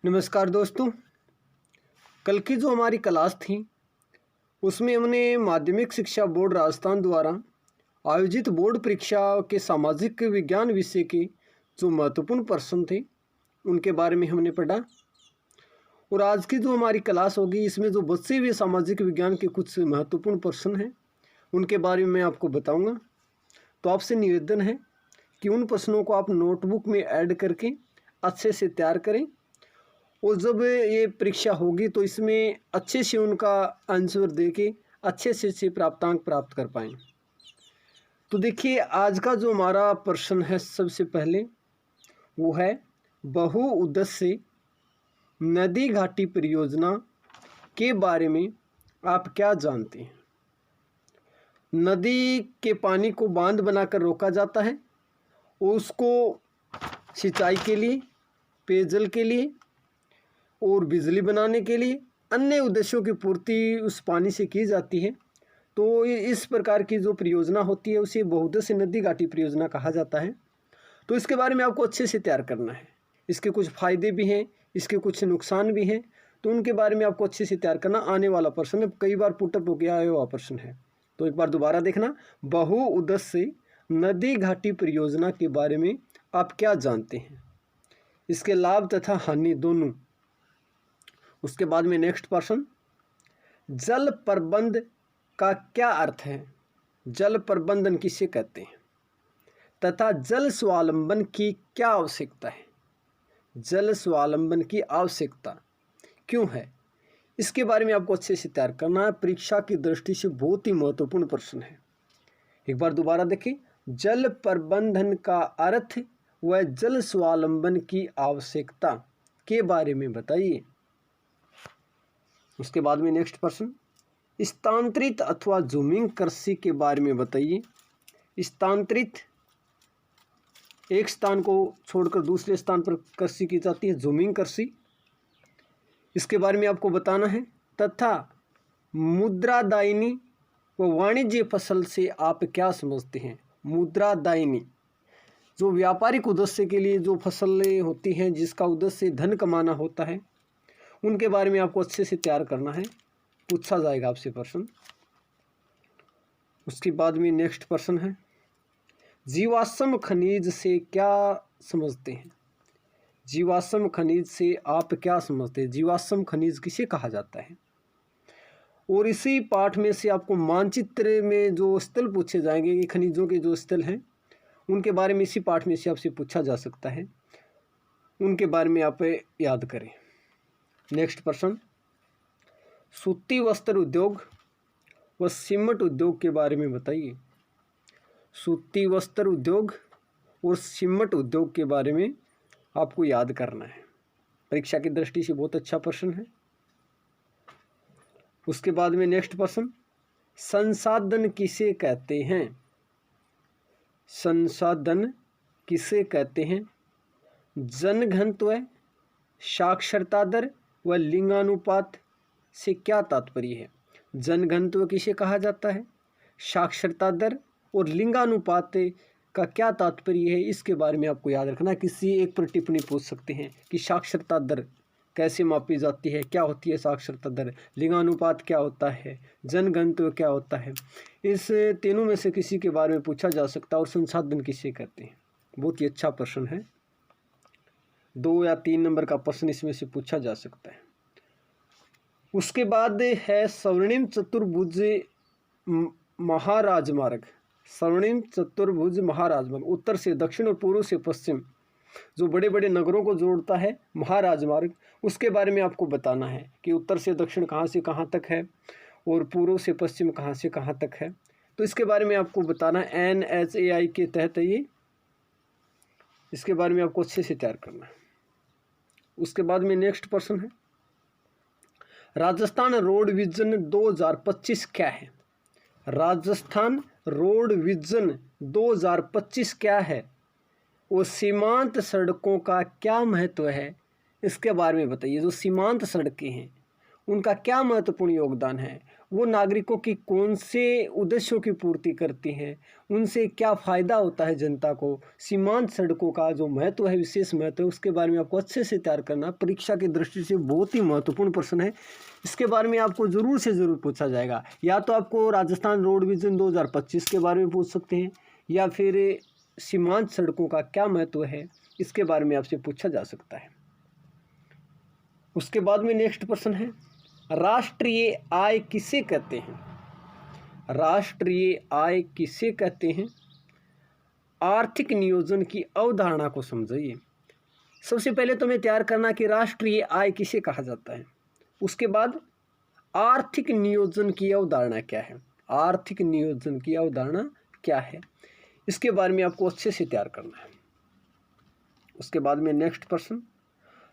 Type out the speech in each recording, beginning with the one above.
नमस्कार दोस्तों। कल की जो हमारी क्लास थी उसमें हमने माध्यमिक शिक्षा बोर्ड राजस्थान द्वारा आयोजित बोर्ड परीक्षा के सामाजिक विज्ञान विषय के जो महत्वपूर्ण प्रश्न थे उनके बारे में हमने पढ़ा। और आज की जो हमारी क्लास होगी इसमें जो बचे हुए सामाजिक विज्ञान के कुछ महत्वपूर्ण प्रश्न हैं उनके बारे में मैं आपको बताऊंगा। तो आपसे निवेदन है कि उन प्रश्नों को आप नोटबुक में ऐड करके अच्छे से तैयार करें और जब ये परीक्षा होगी तो इसमें अच्छे से उनका आंसर दे के अच्छे से प्राप्तांक प्राप्त कर पाएँ। तो देखिए आज का जो हमारा प्रश्न है सबसे पहले वो है बहुउद्देश्य नदी घाटी परियोजना के बारे में आप क्या जानते हैं। नदी के पानी को बांध बनाकर रोका जाता है और उसको सिंचाई के लिए, पेयजल के लिए और बिजली बनाने के लिए अन्य उद्देश्यों की पूर्ति उस पानी से की जाती है। तो इस प्रकार की जो परियोजना होती है उसे बहुउद्देश्य नदी घाटी परियोजना कहा जाता है। तो इसके बारे में आपको अच्छे से तैयार करना है। इसके कुछ फ़ायदे भी हैं, इसके कुछ नुकसान भी हैं, तो उनके बारे में आपको अच्छे से तैयार करना। आने वाला प्रश्न है, कई बार पुटअप हो गया है वह प्रश्न है, तो एक बार दोबारा देखना। बहुउद्देश्य नदी घाटी परियोजना के बारे में आप क्या जानते हैं, इसके लाभ तथा हानि दोनों। उसके बाद में नेक्स्ट प्रश्न, जल प्रबंध का क्या अर्थ है, जल प्रबंधन किसे कहते हैं तथा जल स्वावलंबन की क्या आवश्यकता है, जल स्वावलंबन की आवश्यकता क्यों है, इसके बारे में आपको अच्छे से तैयार करना है। परीक्षा की दृष्टि से बहुत ही महत्वपूर्ण प्रश्न है। एक बार दोबारा देखें, जल प्रबंधन का अर्थ व जल स्वावलंबन की आवश्यकता के बारे में बताइए। उसके बाद में नेक्स्ट प्रश्न, स्थानांतरित अथवा जूमिंग कृषि के बारे में बताइए। स्थानांतरित, एक स्थान को छोड़कर दूसरे स्थान पर कृषि की जाती है, जूमिंग कृषि, इसके बारे में आपको बताना है। तथा मुद्रादायिनी व वाणिज्य फसल से आप क्या समझते हैं। मुद्रादायिनी जो व्यापारिक उद्देश्य के लिए जो फसलें होती हैं जिसका उद्देश्य धन कमाना होता है, उनके बारे में आपको अच्छे से तैयार करना है, पूछा जाएगा आपसे प्रश्न। उसके बाद में नेक्स्ट प्रश्न है, जीवाश्म खनिज से क्या समझते हैं। जीवाश्म खनिज से आप क्या समझते हैं, जीवाश्म खनिज किसे कहा जाता है। और इसी पाठ में से आपको मानचित्र में जो स्थल पूछे जाएंगे कि खनिजों के जो स्थल हैं उनके बारे में इसी पाठ में से आपसे पूछा जा सकता है, उनके बारे में आप याद करें। नेक्स्ट प्रश्न, सूती वस्त्र उद्योग व सीमेंट उद्योग के बारे में बताइए। सूती वस्त्र उद्योग और सीमेंट उद्योग के बारे में आपको याद करना है। परीक्षा की दृष्टि से बहुत अच्छा प्रश्न है। उसके बाद में नेक्स्ट प्रश्न, संसाधन किसे कहते हैं। संसाधन किसे कहते हैं। जनघनत्व, साक्षरता दर व लिंगानुपात से क्या तात्पर्य है। जनघनत्व किसे कहा जाता है, साक्षरता दर और लिंगानुपात का क्या तात्पर्य है, इसके बारे में आपको याद रखना। किसी एक पर टिप्पणी पूछ सकते हैं कि साक्षरता दर कैसे मापी जाती है, क्या होती है साक्षरता दर, लिंगानुपात क्या होता है, जनघनत्व क्या होता है, इस तीनों में से किसी के बारे में पूछा जा सकता है। और संसाधन किसे कहते हैं, बहुत ही अच्छा प्रश्न है, 2 या 3 नंबर का प्रश्न इसमें से पूछा जा सकता है। उसके बाद है स्वर्णिम चतुर्भुज महाराजमार्ग। स्वर्णिम चतुर्भुज महाराजमार्ग उत्तर से दक्षिण और पूर्व से पश्चिम जो बड़े बड़े नगरों को जोड़ता है महाराजमार्ग, उसके बारे में आपको बताना है कि उत्तर से दक्षिण कहाँ से कहाँ तक है और पूर्व से पश्चिम कहाँ से कहाँ तक है। तो इसके बारे में आपको बताना है, NHAI के तहत ये, इसके बारे में आपको अच्छे से तैयार करना है। उसके बाद में नेक्स्ट प्रश्न है, राजस्थान रोड विजन 2025 क्या है। राजस्थान रोड विजन 2025 क्या है और सीमांत सड़कों का क्या महत्व है, इसके बारे में बताइए। जो सीमांत सड़कें हैं उनका क्या महत्वपूर्ण योगदान है, वो नागरिकों की कौन से उद्देश्यों की पूर्ति करती हैं, उनसे क्या फ़ायदा होता है जनता को, सीमांत सड़कों का जो महत्व है, विशेष महत्व है, उसके बारे में आपको अच्छे से तैयार करना। परीक्षा की दृष्टि से बहुत ही महत्वपूर्ण प्रश्न है, इसके बारे में आपको ज़रूर से ज़रूर पूछा जाएगा। या तो आपको राजस्थान रोड विजन 2025 के बारे में पूछ सकते हैं, या फिर सीमांत सड़कों का क्या महत्व है, इसके बारे में आपसे पूछा जा सकता है। उसके बाद में नेक्स्ट प्रश्न है, राष्ट्रीय आय किसे कहते हैं? राष्ट्रीय आय किसे कहते हैं? आर्थिक नियोजन की अवधारणा को समझिए। सबसे पहले तो हमें तैयार करना कि राष्ट्रीय आय किसे कहा जाता है, उसके बाद आर्थिक नियोजन की अवधारणा क्या है, आर्थिक नियोजन की अवधारणा क्या है, इसके बारे में आपको अच्छे से तैयार करना है। उसके बाद में नेक्स्ट प्रश्न,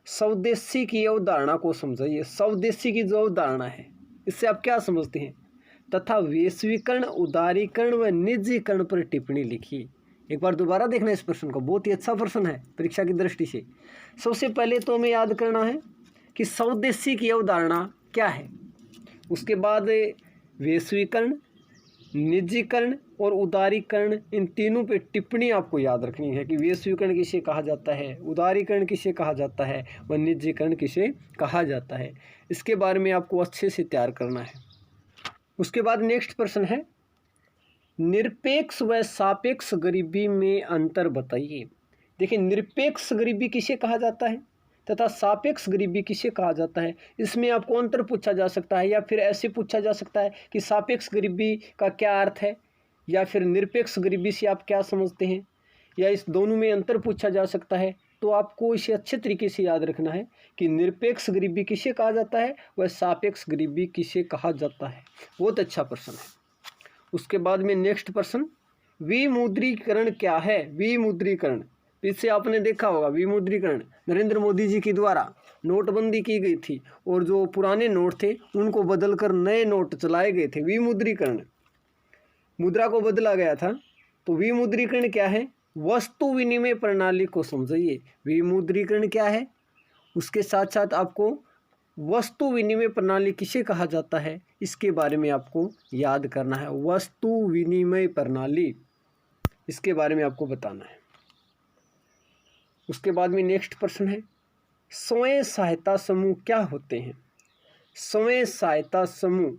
स्वदेशी की अवधारणा को समझिए। स्वदेशी की जो अवधारणा है, इससे आप क्या समझते हैं, तथा वैश्वीकरण, उदारीकरण व निजीकरण पर टिप्पणी लिखिए। एक बार दोबारा देखना इस प्रश्न को, बहुत ही अच्छा प्रश्न है परीक्षा की दृष्टि से। सबसे पहले तो हमें याद करना है कि स्वदेशी की अवधारणा क्या है, उसके बाद वैश्वीकरण, निजीकरण और उदारीकरण, इन तीनों पे टिप्पणी आपको याद रखनी है कि वैश्वीकरण किसे कहा जाता है, उदारीकरण किसे कहा जाता है व निजीकरण किसे कहा जाता है, इसके बारे में आपको अच्छे से तैयार करना है। उसके बाद नेक्स्ट प्रश्न है, निरपेक्ष व सापेक्ष गरीबी में अंतर बताइए। देखिए, निरपेक्ष गरीबी किसे कहा जाता है तथा सापेक्ष गरीबी किसे कहा जाता है, इसमें आपको अंतर पूछा जा सकता है, या फिर ऐसे पूछा जा सकता है कि सापेक्ष गरीबी का क्या अर्थ है, या फिर निरपेक्ष गरीबी से आप क्या समझते हैं, या इस दोनों में अंतर पूछा जा सकता है। तो आपको इसे अच्छे तरीके से याद रखना है कि निरपेक्ष गरीबी किसे कहा जाता है व सापेक्ष गरीबी किसे कहा जाता है। बहुत अच्छा प्रश्न है। उसके बाद में नेक्स्ट प्रश्न, विमुद्रीकरण क्या है? विमुद्रीकरण, पीछे आपने देखा होगा विमुद्रीकरण नरेंद्र मोदी जी के द्वारा नोटबंदी की गई थी और जो पुराने नोट थे उनको बदलकर नए नोट चलाए गए थे। विमुद्रीकरण, मुद्रा को बदला गया था। तो विमुद्रीकरण क्या है? वस्तु विनिमय प्रणाली को समझिए। विमुद्रीकरण क्या है, उसके साथ साथ आपको वस्तु विनिमय प्रणाली किसे कहा जाता है, इसके बारे में आपको याद करना है। वस्तु विनिमय प्रणाली, इसके बारे में आपको बताना है। उसके बाद में नेक्स्ट प्रश्न है, स्वयं सहायता समूह क्या होते हैं? स्वयं सहायता समूह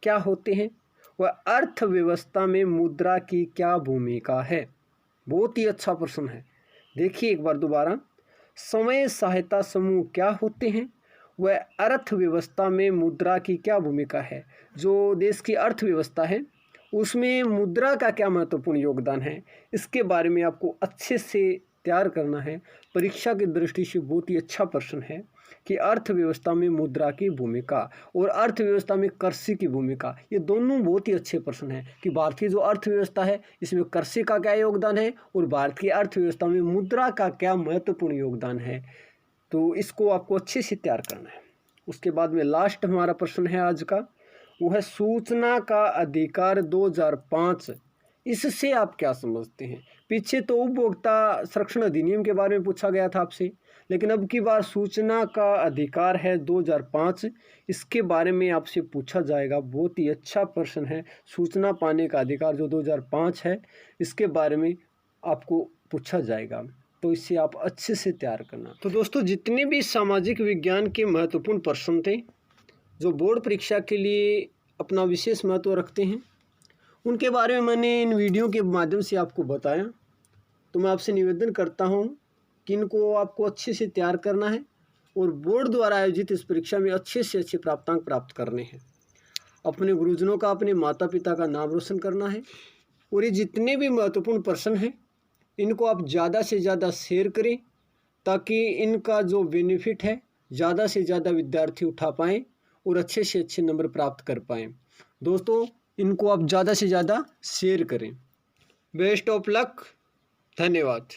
क्या होते हैं वह अर्थव्यवस्था में मुद्रा की क्या भूमिका है? बहुत ही अच्छा प्रश्न है। देखिए एक बार दोबारा, स्वयं सहायता समूह क्या होते हैं वह अर्थव्यवस्था में मुद्रा की क्या भूमिका है? जो देश की अर्थव्यवस्था है उसमें मुद्रा का क्या महत्वपूर्ण योगदान है, इसके बारे में आपको अच्छे से तैयार करना है। परीक्षा की दृष्टि से बहुत ही अच्छा प्रश्न है कि अर्थव्यवस्था में मुद्रा की भूमिका और अर्थव्यवस्था में कृषि की भूमिका, ये दोनों बहुत ही अच्छे प्रश्न हैं कि भारतीय जो अर्थव्यवस्था है इसमें कृषि का क्या योगदान है और भारत की अर्थव्यवस्था में मुद्रा का क्या महत्वपूर्ण योगदान है। तो इसको आपको अच्छे से तैयार करना है। उसके बाद में लास्ट हमारा प्रश्न है आज का, वो है सूचना का अधिकार 2005, इससे आप क्या समझते हैं? पीछे तो उपभोक्ता संरक्षण अधिनियम के बारे में पूछा गया था आपसे, लेकिन अब की बार सूचना का अधिकार है 2005, इसके बारे में आपसे पूछा जाएगा। बहुत ही अच्छा प्रश्न है। सूचना पाने का अधिकार जो 2005 है, इसके बारे में आपको पूछा जाएगा, तो इससे आप अच्छे से तैयार करना। तो दोस्तों, जितने भी सामाजिक विज्ञान के महत्वपूर्ण प्रश्न थे जो बोर्ड परीक्षा के लिए अपना विशेष महत्व रखते हैं, उनके बारे में मैंने इन वीडियो के माध्यम से आपको बताया। तो मैं आपसे निवेदन करता हूं कि इनको आपको अच्छे से तैयार करना है और बोर्ड द्वारा आयोजित इस परीक्षा में अच्छे से अच्छे प्राप्तांक प्राप्त करने हैं। अपने गुरुजनों का, अपने माता पिता का नाम रोशन करना है। और ये जितने भी महत्वपूर्ण प्रश्न हैं इनको आप ज़्यादा से ज़्यादा शेयर करें ताकि इनका जो बेनिफिट है ज़्यादा से ज़्यादा विद्यार्थी उठा पाएँ और अच्छे से अच्छे नंबर प्राप्त कर पाएँ। दोस्तों, इनको आप ज़्यादा से ज़्यादा शेयर करें। Best of luck. धन्यवाद।